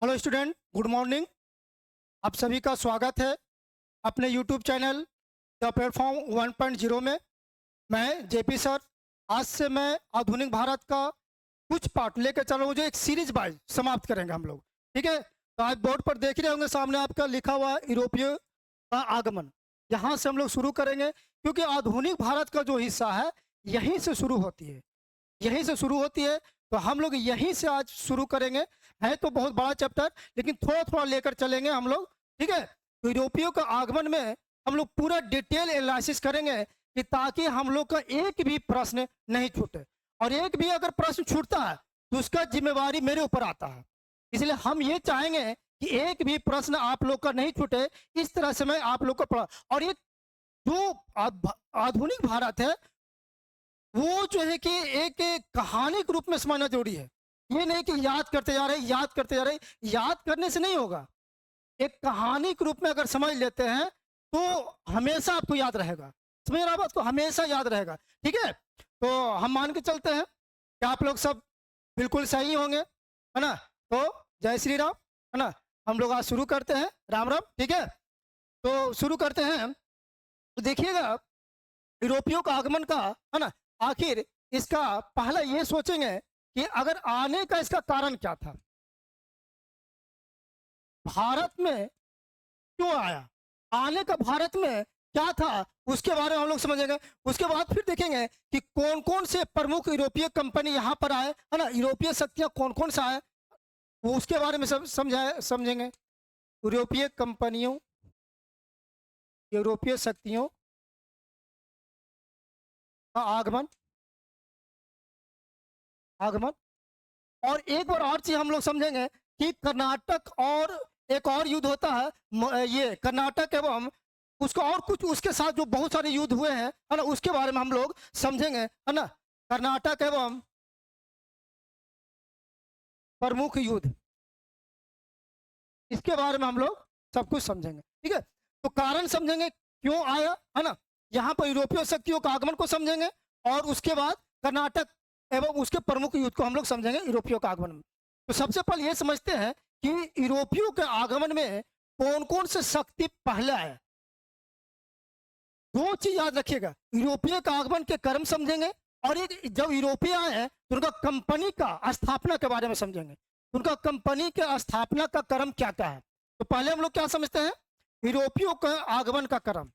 Hello student, good morning. आप सभी का स्वागत है अपने यूट्यूब चैनल द प्लेटफॉर्म 1.0 में। मैं जेपी सर। आज से मैं आधुनिक भारत का कुछ पार्ट लेकर चल रहा हूँ, जो एक सीरीज वाइज समाप्त करेंगे हम लोग। ठीक है, तो आज बोर्ड पर देख रहे होंगे सामने आपका लिखा हुआ यूरोपीय का आगमन। यहाँ से हम लोग शुरू करेंगे, क्योंकि आधुनिक भारत का जो हिस्सा है यहीं से शुरू होती है, यहीं से शुरू होती है। तो हम लोग यहीं से आज शुरू करेंगे। है तो बहुत बड़ा चैप्टर, लेकिन थोड़ा थोड़ा लेकर चलेंगे हम लोग। ठीक है, तो यूरोपियों का आगमन में हम लोग पूरा डिटेल एनालिसिस करेंगे, कि ताकि हम लोग का एक भी प्रश्न नहीं छूटे। और एक भी अगर प्रश्न छूटता है तो उसका जिम्मेवारी मेरे ऊपर आता है। इसलिए हम ये चाहेंगे कि एक भी प्रश्न आप लोग का नहीं छूटे। इस तरह से मैं आप लोग को पढ़ा। और ये जो आधुनिक भारत है, वो जो है कि एक कहानी के रूप में समझना जरूरी है। ये नहीं कि याद करते जा रहे, याद करते जा रहे। याद करने से नहीं होगा। एक कहानी के रूप में अगर समझ लेते हैं तो हमेशा आपको याद रहेगा। समझ रहे हैं बात को? हमेशा याद रहेगा। ठीक है, तो हम मान के चलते हैं कि आप लोग सब बिल्कुल सही होंगे, है ना? तो जय श्री राम, है ना? हम लोग आज शुरू करते हैं। राम राम। ठीक है, तो शुरू करते हैं। तो देखिएगा, यूरोपियों का आगमन का, है ना, आखिर इसका पहला ये सोचेंगे कि अगर आने का इसका कारण क्या था, भारत में क्यों आया, आने का भारत में क्या था, उसके बारे में हम लोग समझेंगे। उसके बाद फिर देखेंगे कि कौन कौन से प्रमुख यूरोपीय कंपनी यहाँ पर आए, है ना, यूरोपीय शक्तियां कौन कौन सा आए, वो उसके बारे में सब समझेंगे। यूरोपीय कंपनियों, यूरोपीय शक्तियों का आगमन, आगमन। और एक बार और चीज हम लोग समझेंगे कि कर्नाटक और एक और युद्ध होता है, ये कर्नाटक एवं उसका और कुछ उसके साथ जो बहुत सारे युद्ध हुए हैं, है ना, उसके बारे में हम लोग समझेंगे, है ना। कर्नाटक एवं प्रमुख युद्ध, इसके बारे में हम लोग सब कुछ समझेंगे। ठीक है, तो कारण समझेंगे क्यों आया, है ना। यहाँ पर यूरोपीय शक्तियों का आगमन को समझेंगे, और उसके बाद कर्नाटक एवं उसके प्रमुख युद्ध को हम लोग समझेंगे यूरोपियों का आगमन में। तो सबसे पहले ये समझते हैं कि यूरोपियों के आगमन में कौन कौन से शक्ति पहले आए। दो चीज याद रखिएगा, यूरोपीय का आगमन के क्रम समझेंगे, और एक जब यूरोपीय आए हैं तो उनका कंपनी का स्थापना के बारे में समझेंगे। उनका कंपनी के स्थापना का क्रम क्या क्या है। तो पहले हम लोग क्या समझते हैं, यूरोपियों का आगमन का क्रम।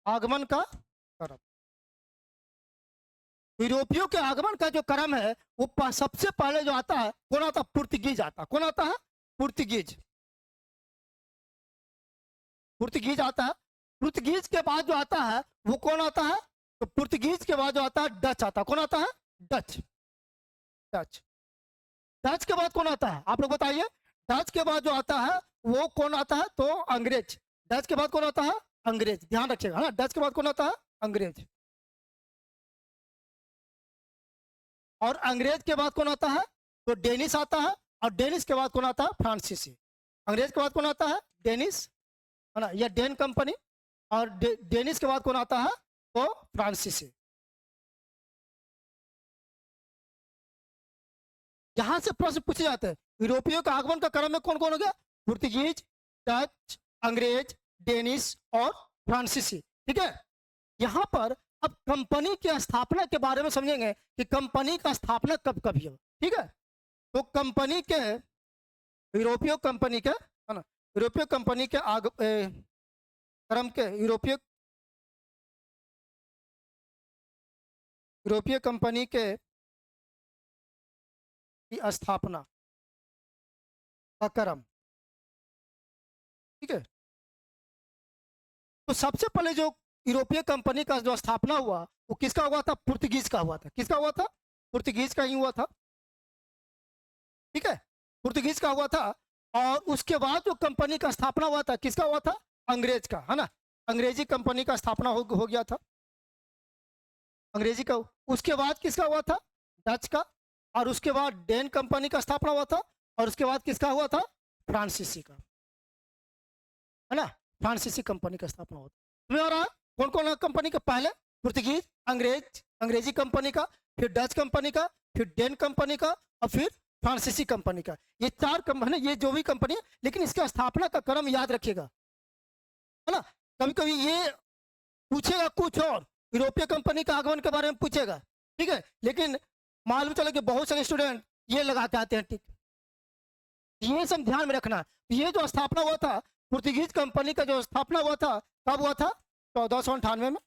आगमन का क्रम, यूरोपियों के आगमन का जो क्रम है, वो सबसे पहले जो आता है, कौन आता है? पुर्तगीज आता है। कौन आता है? पुर्तगीज। पुर्तगीज आता है। पुर्तगीज के बाद जो आता है वो कौन आता है? तो पुर्तगीज के बाद जो आता है डच आता है। कौन आता है? डच। डच। डच के बाद कौन आता है, आप लोग बताइए? डच के बाद जो आता है वो कौन आता है? तो अंग्रेज। डच के बाद कौन आता है? अंग्रेज। ध्यान रखिएगा, हाँ, डच के बाद कौन आता है? अंग्रेज। और अंग्रेज के बाद कौन आता है? तो डेनिस आता है। और डेनिस के बाद कौन आता है? फ्रांसीसी। अंग्रेज के बाद कौन आता है? डेनिस, है ना, या डेन कंपनी। और डेनिस के बाद कौन आता है? तो फ्रांसीसी। यहां से प्रश्न पूछे जाते हैं, यूरोपियों का आगमन का क्रम में कौन कौन हो गया? पुर्तगीज, डच, अंग्रेज, डेनिस और फ्रांसीसी। ठीक है, यहां पर अब कंपनी की स्थापना के बारे में समझेंगे कि कंपनी का स्थापना कब कब हुई। ठीक है, तो कंपनी के, यूरोपीय कंपनी के, है ना, यूरोपीय कंपनी के क्रम के, यूरोपीय यूरोपीय कंपनी के की स्थापना का क्रम। ठीक है, तो सबसे पहले जो यूरोपीय कंपनी का जो स्थापना हुआ, वो किसका हुआ था? पुर्तगीज का हुआ था। किसका हुआ था? पुर्तगीज का ही हुआ था। ठीक है, पुर्तगीज का हुआ था। और उसके बाद जो कंपनी का स्थापना हुआ था, किसका हुआ था? अंग्रेज का, है ना। अंग्रेजी कंपनी का स्थापना हो गया था, अंग्रेजी का। उसके बाद किसका हुआ था? डच का। और उसके बाद डेन कंपनी का स्थापना हुआ था। और उसके बाद किसका हुआ था? फ्रांसीसी का, है ना। फ्रांसीसी कंपनी का स्थापना हुआ था। तुम्हें आ रहा है कौन कौन कंपनी का? पहले पुर्तगीज, अंग्रेज, अंग्रेजी कंपनी का, फिर डच कंपनी का, फिर डेन कंपनी का और फिर फ्रांसीसी कंपनी का। ये 4 कंपनी, ये जो भी कंपनी है, लेकिन इसका स्थापना का क्रम याद रखिएगा, है ना। कभी कभी ये पूछेगा कुछ और, यूरोपीय कंपनी का आगमन के बारे में पूछेगा, ठीक है, लेकिन मालूम चला कि बहुत सारे स्टूडेंट ये लगा के आते हैं, ठीक। ये सब ध्यान में रखना। ये जो स्थापना हुआ था पुर्तगीज कंपनी का, जो स्थापना हुआ था कब हुआ था? 1498 में।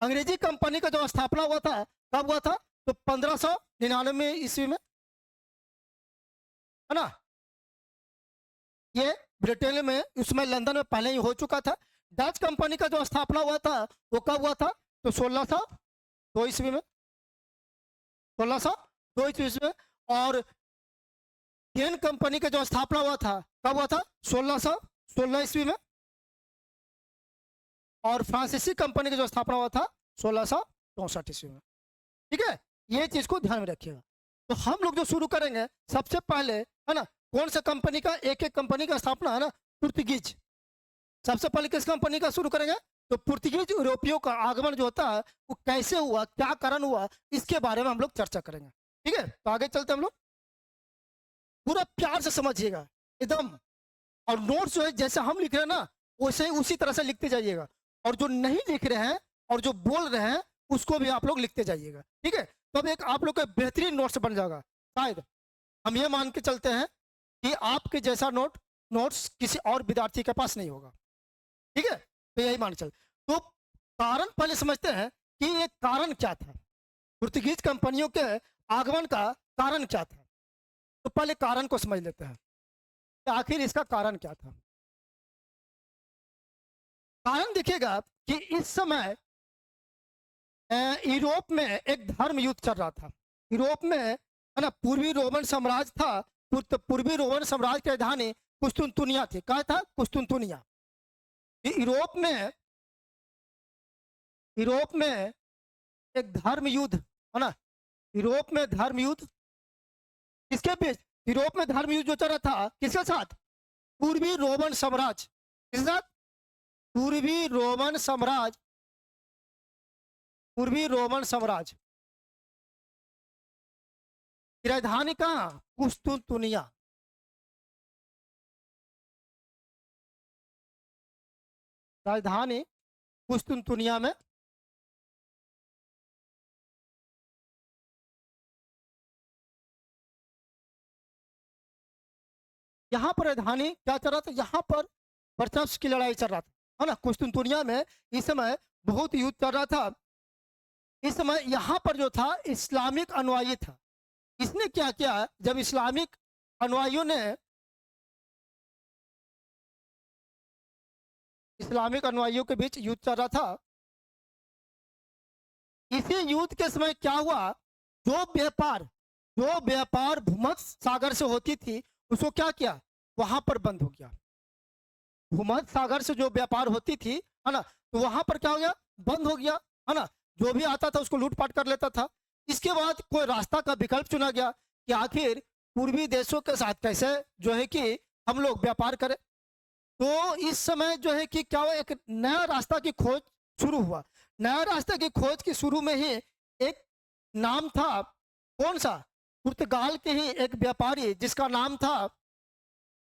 अंग्रेजी कंपनी का जो स्थापना हुआ था कब हुआ था? तो 1599 ईस्वी में, है ना। ये ब्रिटेन में, उसमें लंदन में पहले ही हो चुका था। डच कंपनी का जो स्थापना हुआ था वो कब हुआ था? तो 1602 ईस्वी में, 1602 ईस्वी में। और डेन कंपनी का जो स्थापना हुआ था कब हुआ था? 1616 ईस्वी में। और फ्रांसीसी कंपनी की जो स्थापना हुआ था 1664 ईस्वी में, ठीक है। ये चीज को ध्यान में रखिएगा। तो हम लोग जो शुरू करेंगे सबसे पहले, है ना, कौन सा कंपनी का, एक एक कंपनी का स्थापना, है ना, पुर्तगीज। सबसे पहले किस कंपनी का शुरू करेंगे? तो पुर्तगीज यूरोपियों का आगमन जो होता है वो कैसे हुआ, क्या कारण हुआ, इसके बारे में हम लोग चर्चा करेंगे, ठीक है। तो आगे चलते हम लोग, पूरा प्यार से समझिएगा एकदम। और नोट्स जो है जैसे हम लिख रहे हैं ना, वैसे उसी तरह से लिखते जाइएगा। और जो नहीं लिख रहे हैं और जो बोल रहे हैं उसको भी आप लोग लिखते जाइएगा, ठीक है। तब एक आप लोग का बेहतरीन नोट्स बन जाएगा। शायद हम ये मान के चलते हैं कि आपके जैसा नोट्स किसी और विद्यार्थी के पास नहीं होगा, ठीक है। तो यही मान चल। तो कारण पहले समझते हैं कि ये कारण क्या था, पुर्तगीज कंपनियों के आगमन का कारण क्या था। तो पहले कारण को समझ लेते हैं कि आखिर इसका कारण क्या था। कारण देखिएगा कि इस समय यूरोप में एक धर्म युद्ध चल रहा था। यूरोप में, है ना, पूर्वी रोमन साम्राज्य था। पूर्वी रोमन साम्राज्य की राजधानी कुस्तुनतुनिया थी। क्या था? कुस्तुनतुनिया। यूरोप में एक धर्म युद्ध, है ना, यूरोप में धर्म युद्ध किसके बीच? यूरोप में धर्म युद्ध जो चल रहा था किसके साथ? पूर्वी रोमन साम्राज्य। किसके साथ? पूर्वी रोमन साम्राज्य। पूर्वी रोमन साम्राज्य की राजधानी कहाँ? कुस्तुनतुनिया। राजधानी कुस्तुनतुनिया में। यहाँ पर राजधानी क्या चल रहा था? यहाँ पर वर्चस्व की लड़ाई चल रहा था, है ना। कुस्तुनतुनिया में इस समय बहुत युद्ध चल रहा था। इस समय यहाँ पर जो था इस्लामिक अनुयायी था। इसने क्या किया? जब इस्लामिक अनुयायियों ने, इस्लामिक अनुयायियों के बीच युद्ध चल रहा था, इसी युद्ध के समय क्या हुआ? जो व्यापार भूमध्य सागर से होती थी उसको क्या किया? वहां पर बंद हो गया। भूमध्य सागर से जो व्यापार होती थी, है ना, तो वहां पर क्या हो गया? बंद हो गया, है ना। जो भी आता था उसको लूटपाट कर लेता था। इसके बाद कोई रास्ता का विकल्प चुना गया कि आखिर पूर्वी देशों के साथ कैसे जो है कि हम लोग व्यापार करें। तो इस समय जो है कि क्या हुआ? एक नया रास्ता की खोज शुरू हुआ। नया रास्ते की खोज के शुरू में ही एक नाम था, कौन सा? पुर्तगाल के ही एक व्यापारी जिसका नाम था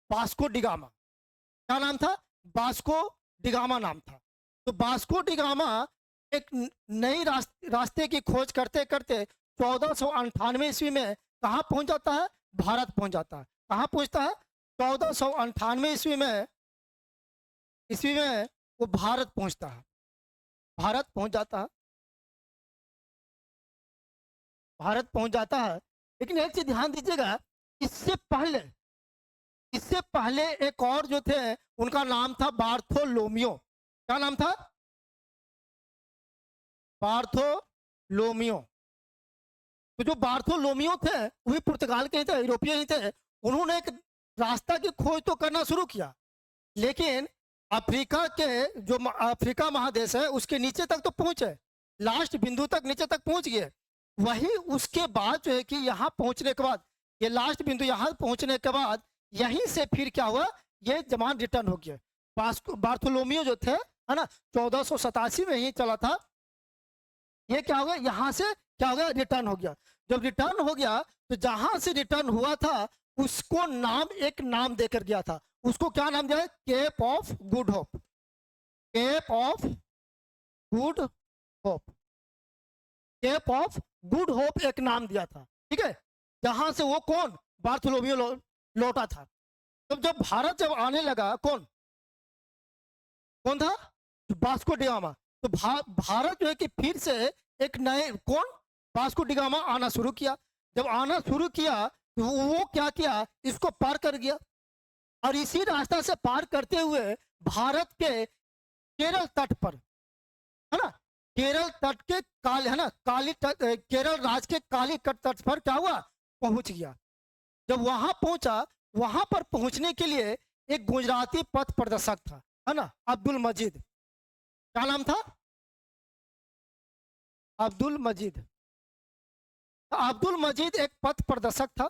वास्को डिगामा। क्या नाम था? वास्को डिगामा नाम था। तो वास्को डिगामा एक नई रास्ते की खोज करते करते 1498 ईस्वी में कहाँ पहुंच जाता है? भारत पहुंच जाता है। कहाँ पहुंचता है? 1498 ईस्वी में वो भारत पहुंचता है। भारत पहुंच जाता है। भारत पहुंच जाता है। लेकिन एक चीज ध्यान दीजिएगा, इससे पहले एक और जो थे उनका नाम था बार्थोलोमियो। क्या नाम था? बार्थोलोमियो। तो जो बार्थोलोमियो थे वही पुर्तगाल के ही थे, यूरोपीय ही थे। उन्होंने एक रास्ता की खोज तो करना शुरू किया, लेकिन अफ्रीका के जो अफ्रीका महादेश है उसके नीचे तक तो पहुंचे, लास्ट बिंदु तक नीचे तक पहुंच गए। वही उसके बाद जो है कि यहाँ पहुंचने के बाद, ये लास्ट बिंदु यहाँ पहुंचने के बाद यहीं से फिर क्या हुआ? ये जमान रिटर्न हो गया। बार्थोलोमियो जो थे, है ना, 1487 में ही चला था। ये क्या हो गया? यहाँ से क्या हो गया, रिटर्न हो गया। जब रिटर्न हो गया तो जहां से रिटर्न हुआ था उसको नाम, एक नाम देकर गया था, उसको क्या नाम दिया है, Cape of Good Hope. Cape of Good Hope, Cape of Good Hope एक नाम दिया था, ठीक है। जहां से वो कौन, बार्थोलोमेव लौटा था। तब जब भारत जब आने लगा, कौन कौन था, वास्को डिगामा। तो भारत जो है कि फिर से एक नए कौन, वास्को डिगामा आना शुरू किया। जब आना शुरू किया तो वो क्या किया, इसको पार कर गया, और इसी रास्ता से पार करते हुए भारत के केरल तट पर, है ना, केरल तट के काली, है ना, काली तट, केरल राज्य के काली तट पर क्या हुआ, पहुंच गया। जब वहां पहुंचा, वहां पर पहुंचने के लिए एक गुजराती पथ प्रदर्शक था, है ना, अब्दुल मजीद। क्या नाम था, अब्दुल मजीद। तो अब्दुल मजीद एक पथ प्रदर्शक था।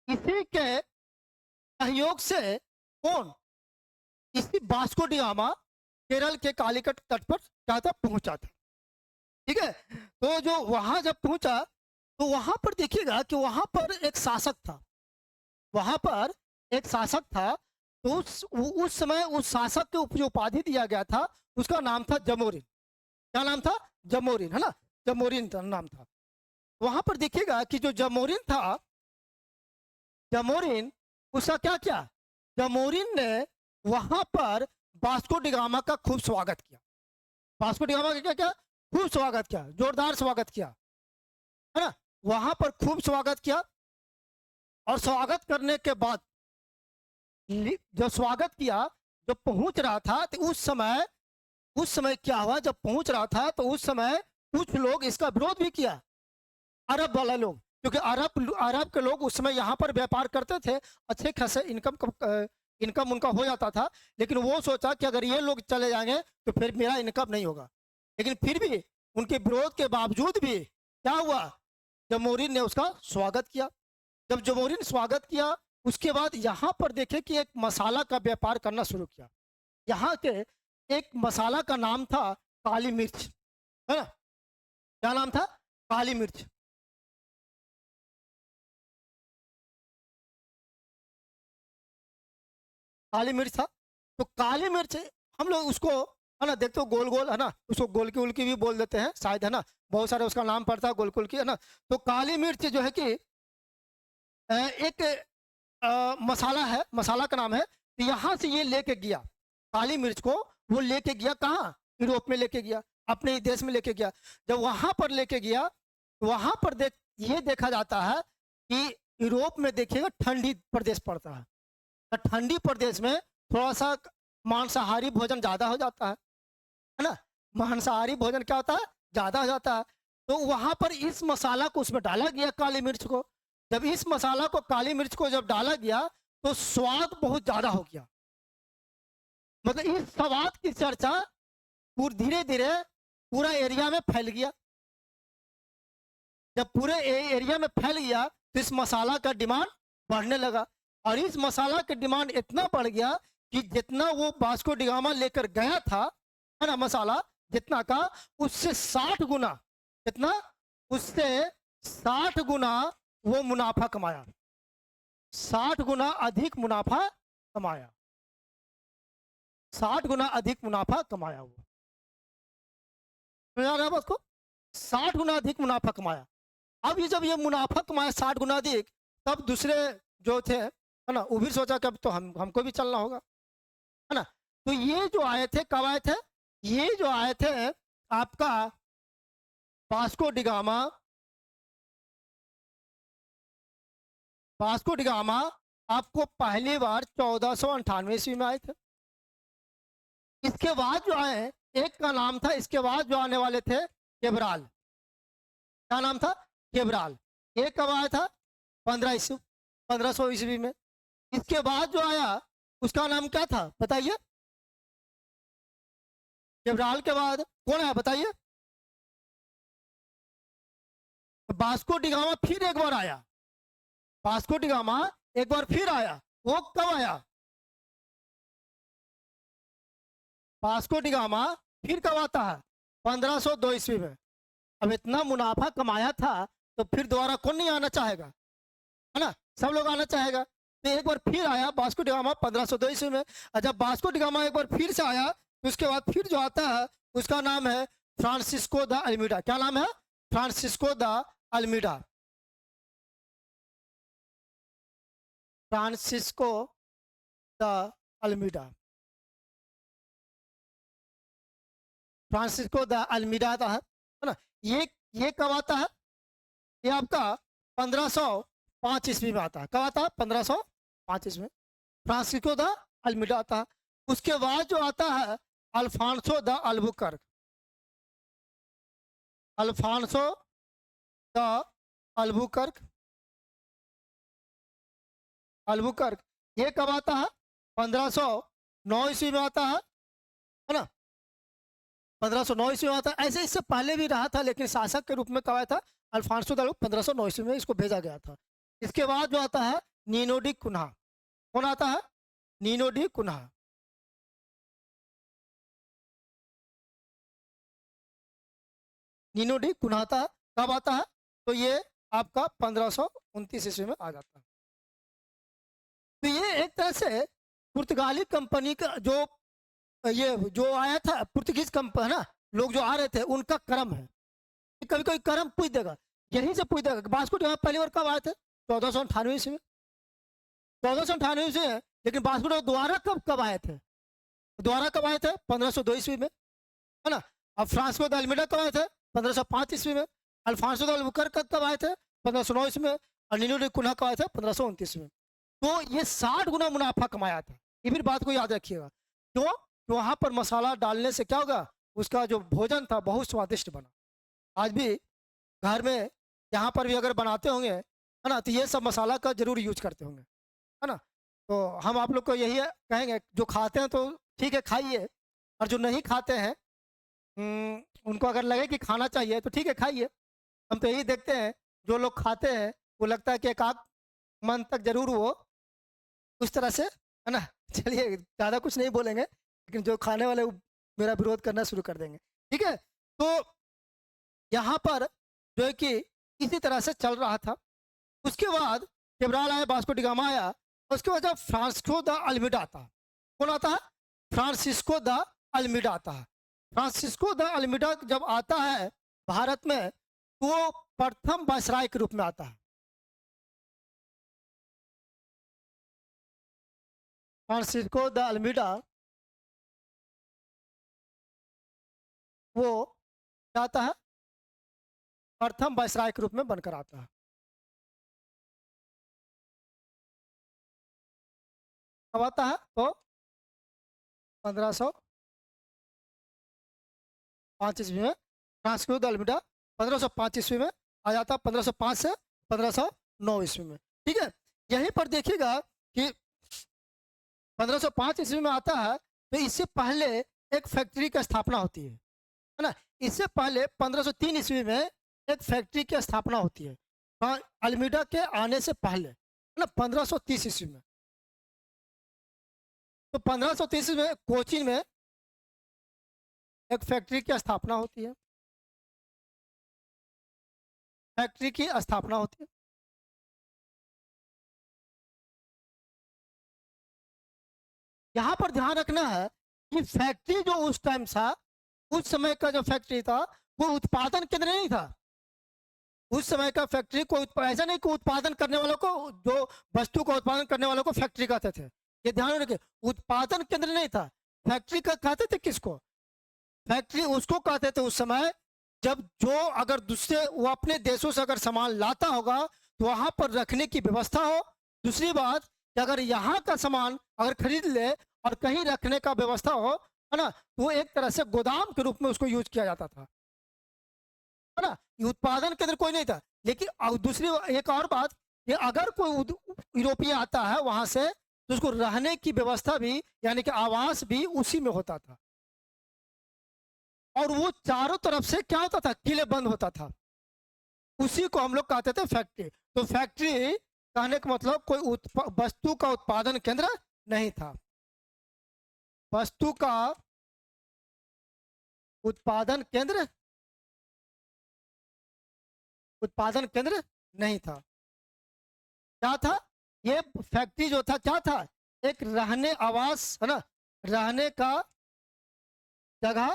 इसी के सहयोग से कौन, इसी वास्को डी गामा केरल के कालीकट तट पर क्या था, पहुंचा था, ठीक है। तो जो वहां जब पहुंचा तो वहां पर देखिएगा कि वहां पर एक शासक था, वहां पर एक शासक था। तो उस समय उस शासक के जो उपाधि दिया गया था उसका नाम था जमोरिन। क्या नाम था, जमोरिन, है ना, जमोरिन नाम था। वहां पर देखिएगा कि जो जमोरिन था, जमोरिन उसका क्या किया, जमोरिन ने वहां पर वास्को डिगामा का खूब स्वागत किया। वास्को डिगामा का क्या किया, खूब स्वागत किया, जोरदार स्वागत किया, है ना। वहां पर खूब स्वागत किया, और स्वागत करने के बाद जब स्वागत किया, जब पहुंच रहा था तो उस समय क्या हुआ, जब पहुंच रहा था तो उस समय कुछ लोग इसका विरोध भी किया, अरब वाला लोग, क्योंकि अरब के लोग उस समय यहाँ पर व्यापार करते थे, अच्छे खासे इनकम उनका हो जाता था। लेकिन वो सोचा कि अगर ये लोग चले जाएंगे तो फिर मेरा इनकम नहीं होगा। लेकिन फिर भी उनके विरोध के बावजूद भी क्या हुआ, जमोरिन ने उसका स्वागत किया। जब जमोरिन स्वागत किया, उसके बाद यहाँ पर देखे कि एक मसाला का व्यापार करना शुरू किया। यहाँ के एक मसाला का नाम था काली मिर्च, है ना, क्या नाम था, काली मिर्च। काली मिर्च था। तो काली मिर्च हम लोग उसको, है ना, देखते हो गोल गोल, है ना, उसको गोलकी उलकी भी बोल देते हैं शायद, है ना, बहुत सारे उसका नाम पड़ता है गोल गोल की, है ना। तो काली मिर्च जो है कि एक मसाला है, मसाला का नाम है। तो यहाँ से ये लेके गया काली मिर्च को, वो लेके गया कहाँ, यूरोप में लेके गया, अपने देश में लेके गया। जब वहां पर लेके गया, वहां पर ये देखा जाता है कि यूरोप में देखिएगा ठंडी प्रदेश पड़ता है, तो ठंडी प्रदेश में थोड़ा सा मांसाहारी भोजन ज्यादा हो जाता है ना, मांसाहारी भोजन क्या होता है, ज्यादा हो जाता है। तो वहां पर इस मसाला को उसमें डाला गया, काली मिर्च को। जब इस मसाला को, काली मिर्च को जब डाला गया तो स्वाद बहुत ज्यादा हो गया। मतलब इस स्वाद की चर्चा धीरे धीरे पूरा एरिया में फैल गया। जब पूरे एरिया में फैल गया तो इस मसाला का डिमांड बढ़ने लगा, और इस मसाला का डिमांड इतना बढ़ गया कि जितना वो वास्को डिगामा लेकर गया था, है ना, मसाला जितना का, उससे 60 गुना, कितना, उससे 60 गुना वो मुनाफा कमाया, 60 गुना अधिक मुनाफा कमाया, 60 गुना अधिक मुनाफा कमाया वो, समझ आ रहा है आपको, 60 गुना अधिक मुनाफा कमाया। अब ये जब ये मुनाफा कमाया 60 गुना अधिक, तब दूसरे जो थे, है ना, वो भी सोचा कि अब तो हमको भी चलना होगा, है ना। तो ये जो आए थे, कब आए थे, ये जो आए थे आपका वास्को डिगामा, वास्को डिगामा आपको पहली बार 1498 ईस्वी में आए थे। इसके बाद जो आए, एक का नाम था, इसके बाद जो आने वाले थे केबराल। क्या नाम था, केबराल। एक कब आया था, 1500 ईस्वी में। इसके बाद जो आया उसका नाम क्या था बताइए, केबराल के बाद कौन आया बताइए, वास्को डिगामा फिर एक बार आया, वास्को डिगामा एक बार फिर आया। वो कब आया, वास्को डिगामा फिर कब आता है, 1502 ईस्वी में। अब इतना मुनाफा कमाया था तो फिर दोबारा कौन नहीं आना चाहेगा, है ना, सब लोग आना चाहेगा। तो एक बार फिर आया वास्को डी गामा 1502 ईस्वी में। और जब वास्को डी गामा एक बार फिर से आया तो उसके बाद फिर जो आता है उसका नाम है फ्रांसिस्को द अल्मीडा। क्या नाम है? Francisco de Almeida. Francisco de Almeida. Francisco de Almeida आता है ना। ये कब आता है? ये आपका 1505 ईस्वी में आता है। कब आता है? 1505 ईस्वी में फ्रांसिस्को द अल्मीडा आता है। उसके बाद जो आता है Alfonso de Albuquerque. Alfonso de Albuquerque. Albuquerque ये कब आता है? 1509 ईस्वी में आता है ना। 1509 ईस्वी में आता है। ऐसे इससे पहले भी रहा था लेकिन शासक के रूप में कब आया था? अल्फांसो द 1509 ईस्वी में इसको भेजा गया था। इसके बाद जो आता है नीनो डी कुन्हा। कौन आता है? Nino de Cunha. Nino de Cunha आता है। कब आता है? तो ये आपका 1529 ईस्वी में आ जाता है। तो ये एक तरह से पुर्तगाली कंपनी का ये जो आया था पुर्तगीज कंपनी ना, लोग जो आ रहे थे उनका कर्म है। कभी कोई कर्म पूछ देगा, यहीं से पूछ देगा वास्को डी गामा पहली बार कब आए थे? 1498 ईस्वी में। 1498 ईस्वी में। लेकिन वास्को डी गामा दोबारा कब कब आए थे? दोबारा कब आए थे? 1502 ईस्वी में, है ना। अब फ्रांसिस्को द अल्मीडा कब आए थे? 1505 ईस्वी में। अल्फांसो द अल्बुकर्क कब आए थे? 1509 ईस्वी में। और नीनो डी कुन्हा कब आए थे? 1529 में। तो ये 60 गुना मुनाफा कमाया था। ये भी बात को याद रखिएगा। क्यों? तो वहाँ पर मसाला डालने से क्या होगा, उसका जो भोजन था बहुत स्वादिष्ट बना। आज भी घर में यहाँ पर भी अगर बनाते होंगे, है ना, तो ये सब मसाला का जरूर यूज करते होंगे, है ना। तो हम आप लोग को यही कहेंगे, जो खाते हैं तो ठीक है खाइए, और जो नहीं खाते हैं उनको अगर लगे कि खाना चाहिए तो ठीक है खाइए। हम तो यही देखते हैं जो लोग खाते हैं वो लगता है कि एक आध मन तक जरूर वो उस तरह से, है ना। चलिए ज़्यादा कुछ नहीं बोलेंगे, लेकिन जो खाने वाले वो मेरा विरोध करना शुरू कर देंगे, ठीक है। तो यहाँ पर जो है कि इसी तरह से चल रहा था। उसके बाद केब्राल आया, वास्को डी गामा आया। उसके बाद जब फ्रांसिस्को द अल्मीडा आता है। कौन आता है? फ्रांसिस्को द अल्मीडा आता है। फ्रांसिस्को द अल्मीडा जब आता है भारत में तो वो प्रथम वायसराय के रूप में आता है। फ्रांसिस्को द अल्मीडा वो क्या आता है? प्रथम वायसराय के रूप में बनकर आता है। कब आता है? तो 1505 ईस्वी में फ्रांसिस्को द अल्मीडा 1505 ईस्वी में आ जाता है। 1505 से 1509 ईस्वी में, ठीक है। यहीं पर देखिएगा कि 1505 ईस्वी में आता है। तो इससे पहले एक फैक्ट्री की स्थापना होती है ना। इससे पहले 1503 ईस्वी में एक फैक्ट्री की स्थापना होती है अल्मीडा के आने से पहले, है ना, 1530 ईस्वी में। तो 1530 में कोचीन में एक फैक्ट्री की स्थापना होती है। फैक्ट्री की स्थापना होती है। यहाँ पर ध्यान रखना है कि फैक्ट्री जो उस टाइम था, उस समय का जो फैक्ट्री था वो उत्पादन केंद्र नहीं था। उस समय का फैक्ट्री को ऐसा नहीं कि उत्पादन करने वालों को, जो वस्तु का उत्पादन करने वालों को फैक्ट्री कहते थे। ये ध्यान रखिए, उत्पादन केंद्र नहीं था। फैक्ट्री का कहते थे किसको? फैक्ट्री उसको कहते थे उस समय जब जो अगर दूसरे वो अपने देशों से अगर सामान लाता होगा तो वहां पर रखने की व्यवस्था हो। दूसरी बात कि अगर यहाँ का सामान अगर खरीद ले और कहीं रखने का व्यवस्था हो, है ना, तो वो एक तरह से गोदाम के रूप में उसको यूज किया जाता था, है ना। उत्पादन केंद्र कोई नहीं था। लेकिन दूसरी एक और बात कि अगर कोई यूरोपीय आता है वहां से तो उसको रहने की व्यवस्था भी यानी कि आवास भी उसी में होता था। और वो चारों तरफ से क्या होता था? किले बंद होता था। उसी को हम लोग कहते थे फैक्ट्री। तो फैक्ट्री कहने का मतलब कोई वस्तु का उत्पादन केंद्र नहीं था। वस्तु का उत्पादन केंद्र, उत्पादन केंद्र नहीं था। क्या था? ये फैक्ट्री जो था क्या था? एक रहने आवास है ना, रहने का जगह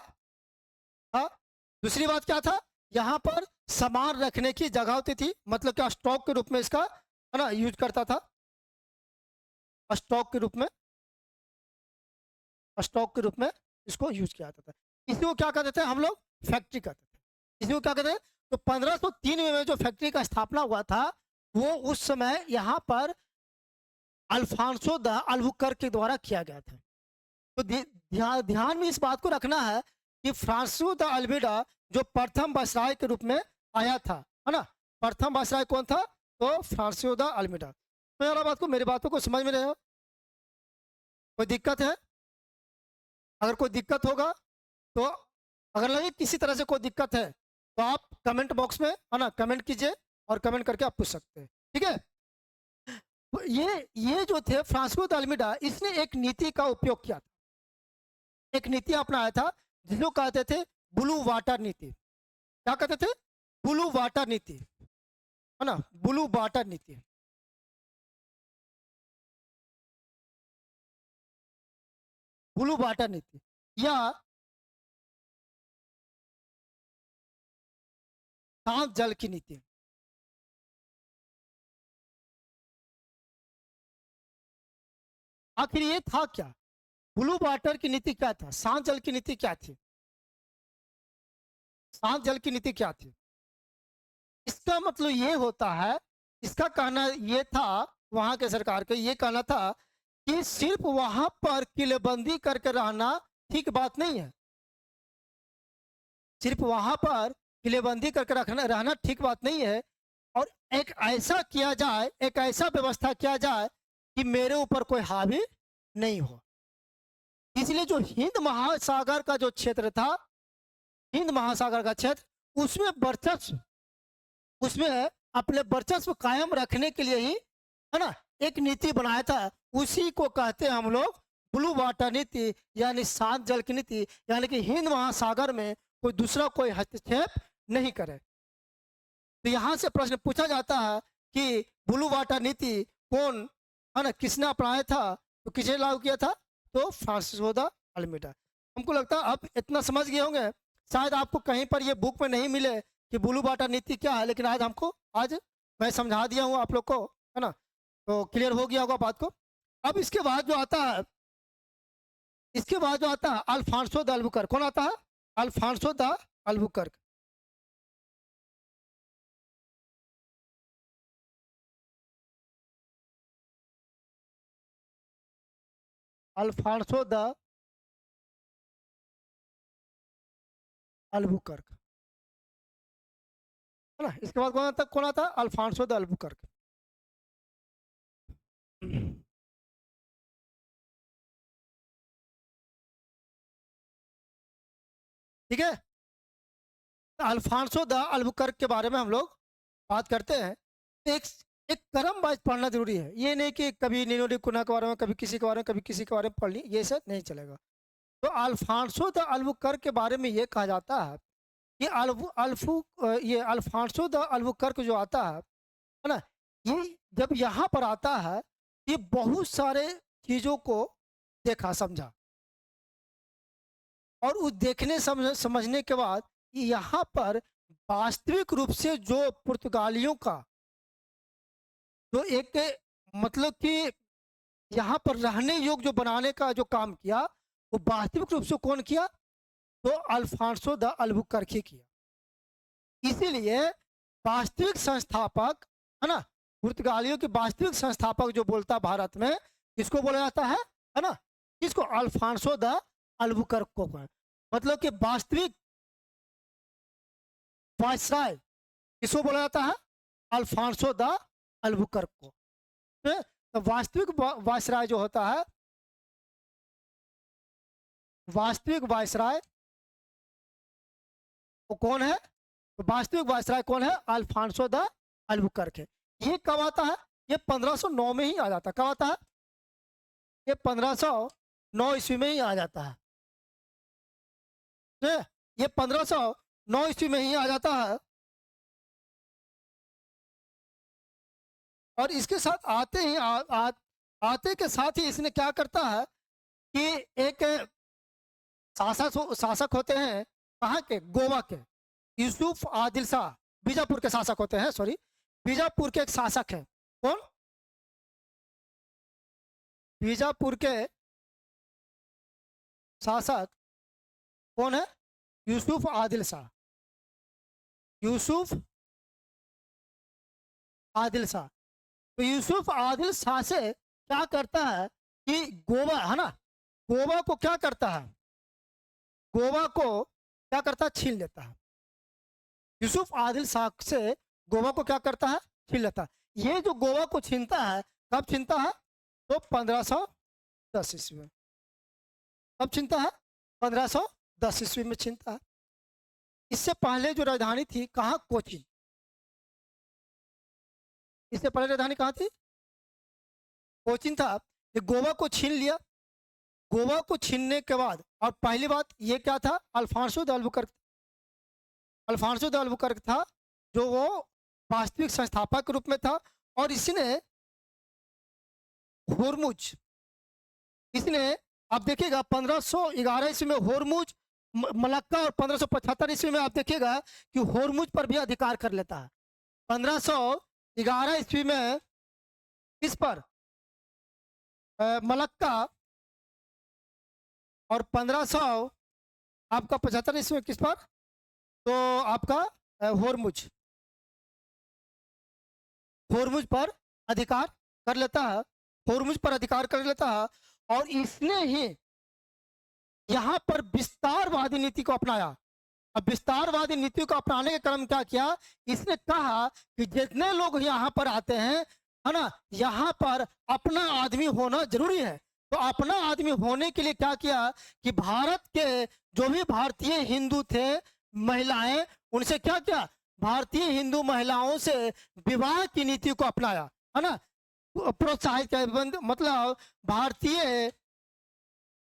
था। दूसरी बात क्या था? यहाँ पर सामान रखने की जगह होती थी, मतलब क्या स्टॉक के रूप में इसका है ना यूज करता था, स्टॉक के रूप में, स्टॉक के रूप में इसको यूज किया जाता था। इसी को क्या कहते थे हम लोग? फैक्ट्री कहते थे। इसी को क्या कहते हैं? तो 1503 में जो फैक्ट्री का स्थापना हुआ था, वो उस समय यहाँ पर अल्फांसो द अल्बुकर्क के द्वारा किया गया था। तो ध्यान में इस बात को रखना है कि फ्रांसिस्को द अल्मेडा जो प्रथम वायसराय के रूप में आया था, है ना, प्रथम वायसराय कौन था? तो फ्रांसिस्को द अल्मेडा। तो यार बात को, मेरी बातों को समझ में रहे हो? कोई दिक्कत है? अगर कोई दिक्कत होगा तो, अगर लगे किसी तरह से कोई दिक्कत है तो आप कमेंट बॉक्स में है ना कमेंट कीजिए, और कमेंट करके आप पूछ सकते हैं, ठीक है? तो ये जो थे फ्रांसिस्को द अल्मेडा, इसने एक नीति का उपयोग किया था, एक नीति अपनाया था जिसको कहते थे ब्लू वाटर नीति। क्या कहते थे? ब्लू वाटर नीति, है ना, ब्लू वाटर नीति। ब्लू वाटर नीति या शांत जल की नीति। आखिर ये था क्या? ब्लू वाटर की नीति क्या था? शांत जल की नीति क्या थी? शांत जल की नीति क्या थी? इसका मतलब ये होता है, इसका कहना ये था, वहां के सरकार का ये कहना था कि सिर्फ वहां पर किलेबंदी करके रहना ठीक बात नहीं है। सिर्फ वहां पर किलेबंदी करके रखना रहना ठीक बात नहीं है, और एक ऐसा किया जाए, एक ऐसा व्यवस्था किया जाए कि मेरे ऊपर कोई हावी नहीं हो। इसलिए जो हिंद महासागर का जो क्षेत्र था, हिंद महासागर का क्षेत्र, उसमें वर्चस्व, उसमें अपने वर्चस्व कायम रखने के लिए ही, है ना, एक नीति बनाया था। उसी को कहते हैं हम लोग ब्लू वाटर नीति, यानी शांत जल की नीति, यानी कि हिंद महासागर में कोई दूसरा कोई हस्तक्षेप नहीं करे। तो यहाँ से प्रश्न पूछा जाता है कि ब्लू वाटर नीति कौन, है ना, किसने अपनाया था? तो किसने लागू किया था? तो फ्रांसिस्को द अल्मेडा। हमको लगता है आप इतना समझ गए होंगे। शायद आपको कहीं पर ये बुक में नहीं मिले कि ब्लू वाटर नीति क्या है, लेकिन आज मैं समझा दिया हूँ आप लोग को, है ना, तो क्लियर हो गया होगा बात को। अब इसके बाद जो आता है, इसके बाद जो आता है अल्फांसो द अल्बुकर्क। कौन आता है? Alfonso de Albuquerque. Alfonso de Albuquerque, है ना। इसके बाद कौन आता है? Alfonso de Albuquerque. ठीक है, अल्फांसो द अल्बुकर्क के बारे में हम लोग बात करते हैं। एक एक क्रम वाइज पढ़ना जरूरी है। ये नहीं कि कभी निनोडी कुना के बारे में, कभी किसी के बारे में, कभी किसी के बारे में पढ़ ली, ये सब नहीं चलेगा। तो अल्फांसो द अल्बुकर्क के बारे में ये कहा जाता है कि ये अल्फांसो द अल्बुकर्क जो आता है ना, ये जब यहाँ पर आता है, ये बहुत सारे चीज़ों को देखा समझा, और उस देखने समझने के बाद यहाँ पर वास्तविक रूप से जो पुर्तगालियों का जो एक, मतलब कि यहाँ पर रहने योग्य जो बनाने का जो काम किया, वो वास्तविक रूप से कौन किया? तो अल्फांसो द अल्बुकर्क ही किया। इसीलिए वास्तविक संस्थापक, है ना, पुर्तगालियों के वास्तविक संस्थापक जो बोलता भारत में, किसको बोला जाता है ना, किसको? अल्फांसो द अल्बुकर्क को। मतलब कि वास्तविक वायसराय किसको बोला जाता है? अल्फांसो द अल्बुकर्क को। तो वास्तविक वायसराय जो होता है, वास्तविक वायसराय वो कौन है? तो वास्तविक वायसराय कौन है? अल्फांसो द अल्बुकर्क है। ये कब आता है? ये 1509 में ही आ जाता है। कब आता है? ये 1509 ईस्वी में ही आ जाता है। ये 1509 ईस्वी में ही आ जाता है। और इसके साथ आते ही आते के साथ ही इसने क्या करता है कि एक शासक होते हैं, कहाँ के, गोवा के, यूसुफ आदिल शाह, बीजापुर के शासक होते हैं, सॉरी, बीजापुर के एक शासक है। कौन? बीजापुर के शासक कौन है? यूसुफ आदिल शाह। यूसुफ आदिल शाह। तो यूसुफ आदिल शाह से क्या करता है कि गोवा है ना, गोवा को क्या करता है, गोवा को क्या करता है, छीन लेता है। यूसुफ आदिल शाह से गोवा को क्या करता है, छीन लेता है। ये जो गोवा को छीनता है, कब छीनता है? तो 1510 ईस्वी में। कब छीनता है? 1510 ईस्वी में छीनता है। इससे पहले जो राजधानी थी कहाँ? कोचीन। इससे पहले राजधानी कहाँ थी? कोचीन था। ये गोवा को छीन लिया। गोवा को छीनने के बाद, और पहली बात ये क्या था, Alfonso de Albuquerque. Alfonso de Albuquerque था जो वो वास्तविक संस्थापक के रूप में था। और इसने होर्मुज, इसने, आप देखिएगा 1511 ईस्वी में होर्मुज, मलक्का, और 1575 ईस्वी में आप देखिएगा कि होर्मुज पर भी अधिकार कर लेता है। 1511 ईस्वी में किस पर? मलक्का। और 1500 आपका 75 ईस्वी में किस पर? तो आपका होर्मुज, होर्मुज पर अधिकार कर लेता है। होर्मुज पर अधिकार कर लेता है। और इसने ही यहाँ पर विस्तारवादी नीति को अपनाया। अब विस्तारवादी नीति को अपनाने के क्रम क्या किया, इसने कहा कि जितने लोग यहाँ पर आते हैं, है ना, यहाँ पर अपना आदमी होना जरूरी है। तो अपना आदमी होने के लिए क्या किया कि भारत के जो भी भारतीय हिंदू थे, महिलाएं, उनसे क्या किया, भारतीय हिंदू महिलाओं से विवाह की नीति को अपनाया, है ना, प्रोत्साहित किया। मतलब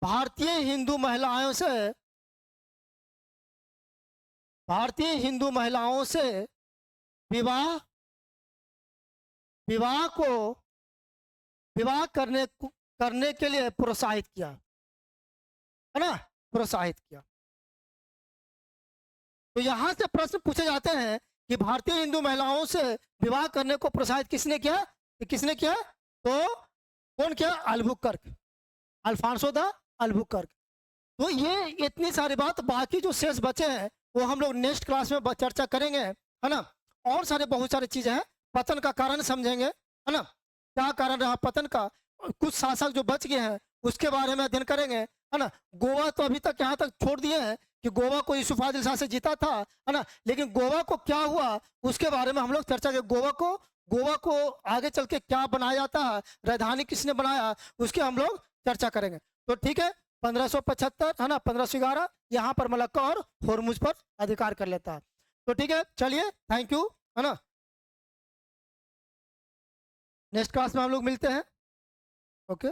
भारतीय हिंदू महिलाओं से, भारतीय हिंदू महिलाओं से विवाह करने के लिए प्रोत्साहित किया, है ना, प्रोत्साहित किया। तो यहां से प्रश्न पूछे जाते हैं कि भारतीय हिंदू महिलाओं से विवाह करने को प्रोत्साहित किसने किया? किसने किया? तो कौन किया? Albuquerque, Alfonso de Albuquerque. तो ये इतनी सारी बात, बाकी जो शेष बचे हैं वो हम लोग नेक्स्ट क्लास में चर्चा करेंगे, है ना। और सारे बहुत सारी चीजें हैं, पतन का कारण समझेंगे, है ना, क्या कारण रहा पतन का। कुछ शासक जो बच गए हैं उसके बारे में अध्ययन करेंगे, है ना। गोवा तो अभी तक यहाँ तक छोड़ दिए हैं कि गोवा को यूसुफ आदिल शाह से जीता था, है ना, लेकिन गोवा को क्या हुआ उसके बारे में हम लोग चर्चा करेंगे। गोवा को आगे चल के क्या बनाया जाता है, राजधानी किसने बनाया, उसके हम लोग चर्चा करेंगे। तो ठीक है, 1575, है ना, 1511 यहाँ पर मलक्का और होर्मुज पर अधिकार कर लेता है। तो ठीक है, चलिए, थैंक यू, है ना। नेक्स्ट क्लास में हम लोग मिलते हैं। ओके।